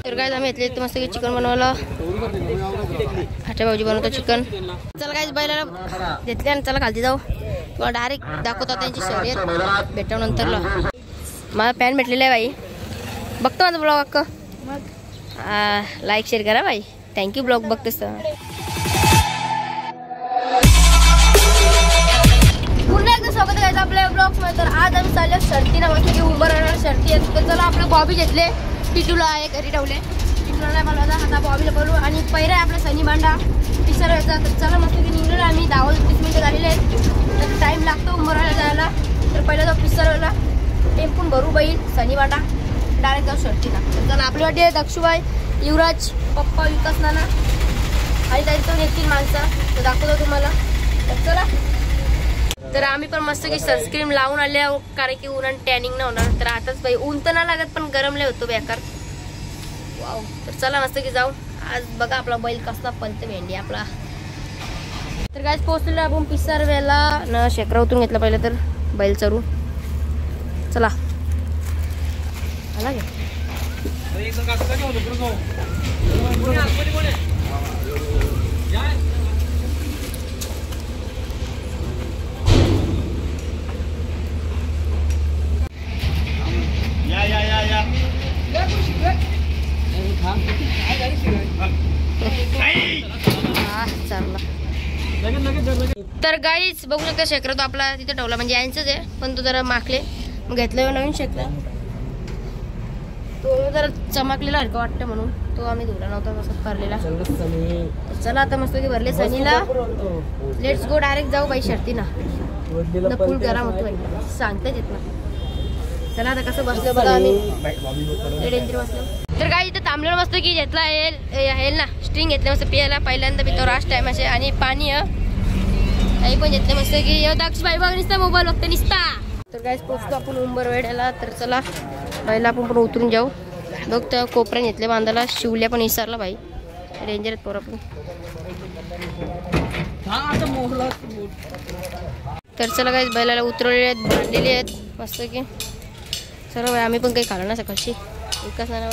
तर गाइस आम्ही इथले मस्त चिकन बनवलं. हाच्या भाऊजी बनवतो चिकन. चला गाइस बैलाला घेतले आणि चला खालती जाऊ. किंवा डायरेक्ट दाखवतात त्यांची शर्यत भेटव नंतरला. मला पॅन भेटलेला आहे बाई. बघतो माझा ब्लॉग अक्क. लाईक शेअर करा बाई. थँक्यू ब्लॉग बघतेस तर. पुन्हा एकदा स्वागत आहे आपल्या ब्लॉग्समध्ये. तर आज आम्ही चाललो शर्तीला मस्त की उंबर शर्ती आहेत. तर चला आपलं बॉबी घेतले. टिटूला आहे घरी ठेवले. टिटूला नाही बनवायचा आता बॉबीला बोलू. आणि पहिला आपला सनी मांडा पिसर व्हायचा. तर चला मस्त की निघलेलो आम्ही 10-30 मिनिटं झालेले आहेत. तर टाईम लागतो उंबरवायला जायला. तर पहिला जाऊ पिसरवायला टेम्पून भरू बैल सनी मांडा डायरेक्ट जाऊ शर्तीला. तर चला आपली वाटी आहे दक्षुबाई युवराज पप्पा विकास नाना आणि त्यांचं येतील माणसं. तर दाखवतो तुम्हाला. तर चला. तर आम्ही पण मस्त की सनस्क्रीन लावून आले आहोत कारण की उन्हान टॅनिंग नाही होणार. तर आताच बाई ऊन तर नाही लागत पण गरम लय होतो बेकार. वाव. तर चला मस्त की जाऊ. आज बघा आपला बैल कसला पलते भेंडी आपला. तर काय पोहोचलेलो आपण पिसारव्याला न शेकरा उतरून घेतला पहिलं तर बैल चरू. चला आला गे. तर गाईच बघू शकता शेकरा तो आपला तिथे ठेवला म्हणजे यांचंच आहे पण तो जरा माखले मग घेतलं नवीन शेकरा. तो जरा चमकलेला हलका वाटतं म्हणून तो आम्ही धुला नव्हता मस्त भरलेला. चला आता मस्त की भरले सनीला. लेट्स गो डायरेक्ट जाऊ बाई शर्तीना. फुल गरम होतो बाई सांगताच येत ना. चला आता कसं बसलं बघा आम्ही. डेंजर बसलो. तर काय इथं थांबलेलं मस्त की घेतला हेल ना स्ट्रिंग घेतलं मस्त पियाला पहिल्यांदा पितो लास्ट टाइम असे. आणि पाणी काही पण घेतलं मस्त की दक्षबाई बघ निसता मोबाईल बघते निसता. तर काय पोचतो आपण उंबर वेड्याला. तर चला पहिला आपण पण उतरून जाऊ. बघ त्या कोपऱ्याने घेतले बांधायला. शिवल्या पण विसरला बाई डेंजर आहेत पोरं पण. तर चला काय बैलाला उतरवलेले आहेत बांधलेले आहेत मस्त की. चला बाई आम्ही पण काही खाल्लं ना सकाळची विकास नाना.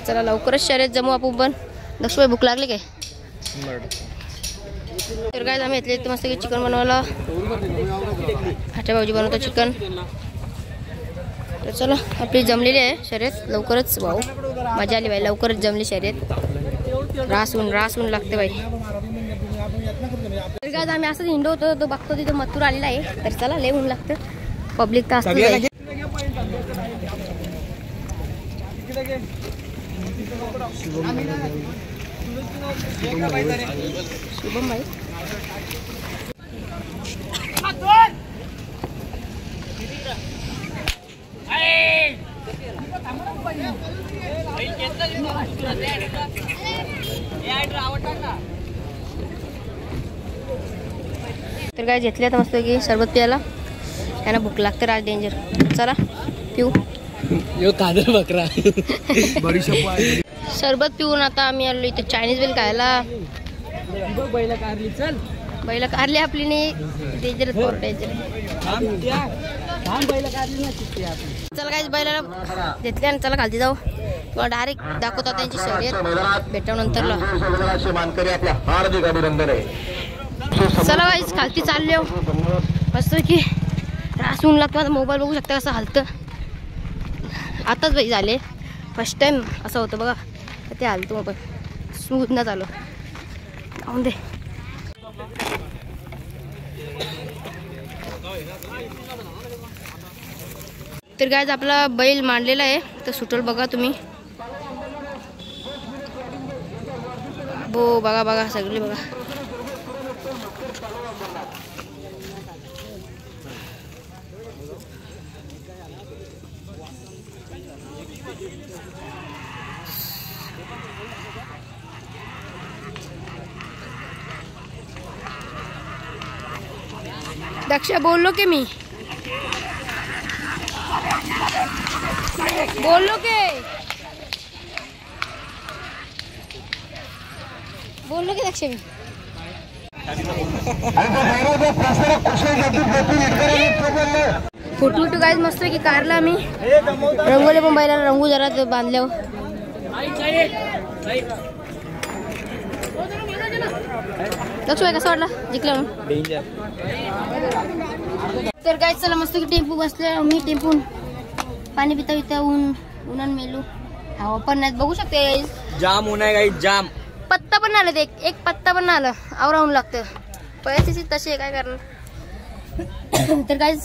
चला लवकरच शर्यत जमू आपण पण. दक्षबाई भूक लागली काय. तर काय आम्ही घेतले मस्त की चिकन बनवलं. हाच्या भाऊजी बनवतो चिकन. तर चला आपली जमलेली आहे शर्यत लवकरच. भाऊ मजा आली बाई लवकरच जमली शर्यत. रासून लागते बाई. तर काय आम्ही असंच हिंडो होतो तो बघतो तिथं मथुर आलेला आहे. तर चला लय ऊन लागतं पब्लिक तर असतं. शुभम भाई तर काय घेतले आता मस्त की सरबत प्यायला. त्यांना भूक लागते राज डेंजर. चला पिऊ बकरा सरबत पिऊन आता आम्ही आलो इथे चायनीज बिल खायला. बैला कारली आपली नाही डेंजर डेंजर. चला काय बैलाला घेतले आणि चला खालती जाऊ किंवा डायरेक्ट दाखवतात त्यांची शर्यत भेटव नंतरला. चला गाईस खालती चालले मस्त की त्रास होऊन लागतो. माझा मोबाईल बघू शकता कसं हलतं. आताच बाई झाले फर्स्ट टाइम असं होतं बघा ते हलतो मोबाईल स्मूथ ना चालू जाऊन दे. तर गाईज आपला बैल मांडलेला आहे तर सुटल बघा तुम्ही. बो बघा सगळे बघा. दक्षा बोलो के मी बोलो के दक्षा मी. फोटो काय मस्त की कारला आम्ही रंगोली पण बैलाला रंगू जरा बांधल्यावर. लक्ष्मी कसं वाटला जिंकलं तर काय. चला मस्त की टेम्पो बसले मी टेम्पून पाणी पिता पिता उन्हान मेलू. हवा पण नाही बघू शकते जाम ऊन आहे गाईस जाम. पत्ता पण नाही आलं एक पत्ता पण नाही आलं आवरावून लागतं पैसे तसे काय करणार. तर काय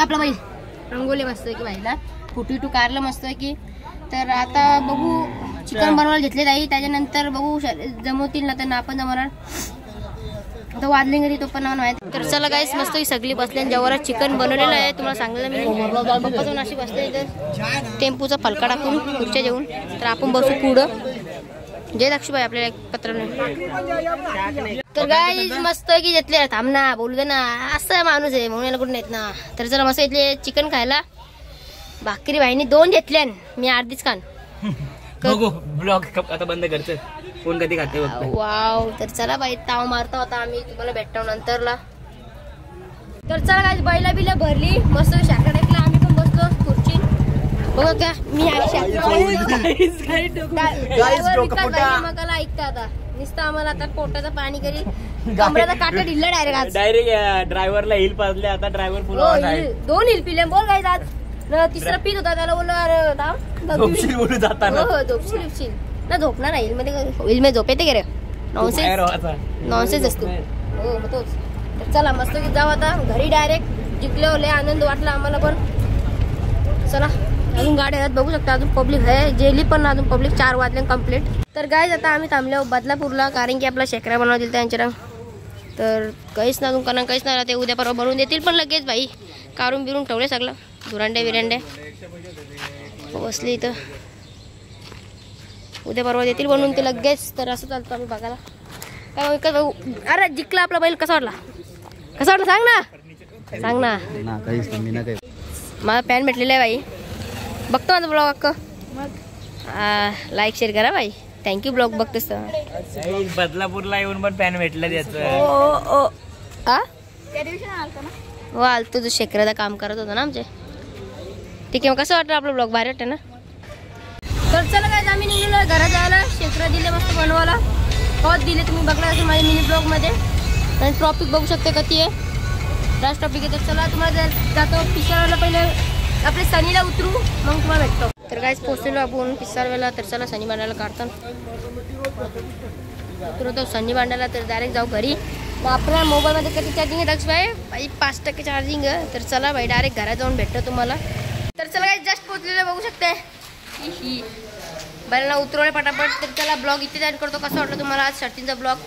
आपला बाई रंगोली मस्त की बाईला फोटो कारला मस्त की. तर आता बघू चिकन बनवायला घेतले जाईल त्याच्यानंतर बघू जमवतील ना तर आपण जमवणार तर वाजले घरी तो पण माहिती. तर चला गाईस मस्त सगळी बसले जेवढा चिकन बनवलेलं आहे तुम्हाला सांगितलं मी. पप्पाचं नाशी बसले तर टेम्पूचा फलका टाकून खुर्च्या जेवून तर आपण बसू पुढं. जय लक्ष्मीबाई आपल्याला एक पत्र नाही. तर गाईस मस्त की घेतले थांब ना बोलू दे ना असं माणूस आहे म्हणून याला कुठून येत ना. तर चला मस्त घेतले चिकन खायला. भाकरी बाईनी 2 घेतल्या मी अर्धीच खान. ब्लॉग आता बंद करते कोण कधी खाते. वाव. तर चला बाई ताव मारता होता आम्ही तुम्हाला भेटतो नंतरला. तर चला काय बैला बिला भरली मस्त शाखा टाकला आम्ही पण बसलो खुर्ची. बघा का मी मकाला ऐकता आता नुसतं आम्हाला आता पोटाचं पाणी करी कमरेचा काटा ढिल्ला डायरेक्ट ड्रायव्हरला हिल पाजले. आता ड्रायव्हर फुल 2 हिल पिले बोल काय आज. तिसरा पीत होता त्याला बोललो बोलू जाताना झोपशील ना झोपणार नाही हिल मध्ये झोप येते गे रे. नॉनसेन्स असतो हो मग तोच. तर चला मस्त की जाऊ आता घरी डायरेक्ट जिंकले लय आनंद वाटला आम्हाला पण. चला अजून गाडी आहेत बघू शकता अजून पब्लिक आहे जेली पण अजून पब्लिक 4 वाजले कम्प्लीट. तर गाईज आता आम्ही थांबलो बदलापूरला कारण की आपला शेकऱ्या बनवून दिल त्यांच्या. तर काहीच ना अजून कारण काहीच नाही ते उद्या परवा बनवून देतील पण लगेच बाई काढून बिरून ठेवले सगळं धुरांडे बिरांडे बसले इथं उद्या परवा देतील बनवून ते लगेच. तर असं चालतं आम्ही बघायला काय. अरे जिंकला आपला बैल कसा वाटला सांग ना मला पॅन भेटलेला आहे बाई. बघतो माझा ब्लॉग अक्क लाईक शेअर करा बाई. थँक्यू ब्लॉग बघतोस बदलापूरला येऊन पण पॅन भेटलं त्याचं. हो आलतो तू शेकऱ्याचं काम करत होता ना आमचे. ठीक आहे मग कसं वाटतं आपलं ब्लॉग भारी वाटतं ना. तर चला काय आम्ही निघलो घरात जायला. शेकऱ्या दिले मस्त बनवायला बहुत दिले तुम्ही बघला असेल माझ्या मिनी ब्लॉग मध्ये. आणि ट्रॉफिक बघू शकते किती आहे राज ट्रॉफिक आहे. तर चला तुम्हाला जातो पिसारला पहिले आपले सनीला उतरू मग तुम्हाला भेटतो. तर काहीच पोचलेलो आपण पिसारवेला. तर चला सनी बांधायला काढतात उतरवतो सनी बांधायला. तर डायरेक्ट जाऊ घरी. मग आपल्या मोबाईलमध्ये किती चार्जिंग आहे लक्ष्मीबाई 5% चार्जिंग आहे. तर चला बाई डायरेक्ट घरात जाऊन भेटतो तुम्हाला. तर चला काही जस्ट पोचलेलं बघू शकते बैलांना उतरवले पटापट. तर चला ब्लॉग इथे जॉईन करतो. कसं वाटलं तुम्हाला आज शर्टींचा ब्लॉग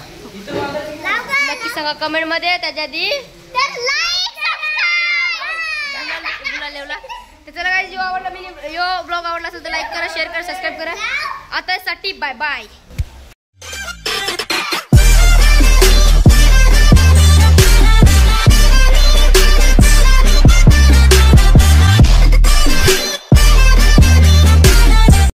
नक्की सांगा कमेंट मध्ये. त्याच्या आधी तर चला काही जो आवडला ब्लॉग आवडला असेल तर लाईक करा शेअर करा सबस्क्राईब करा. आता साठी बाय बाय.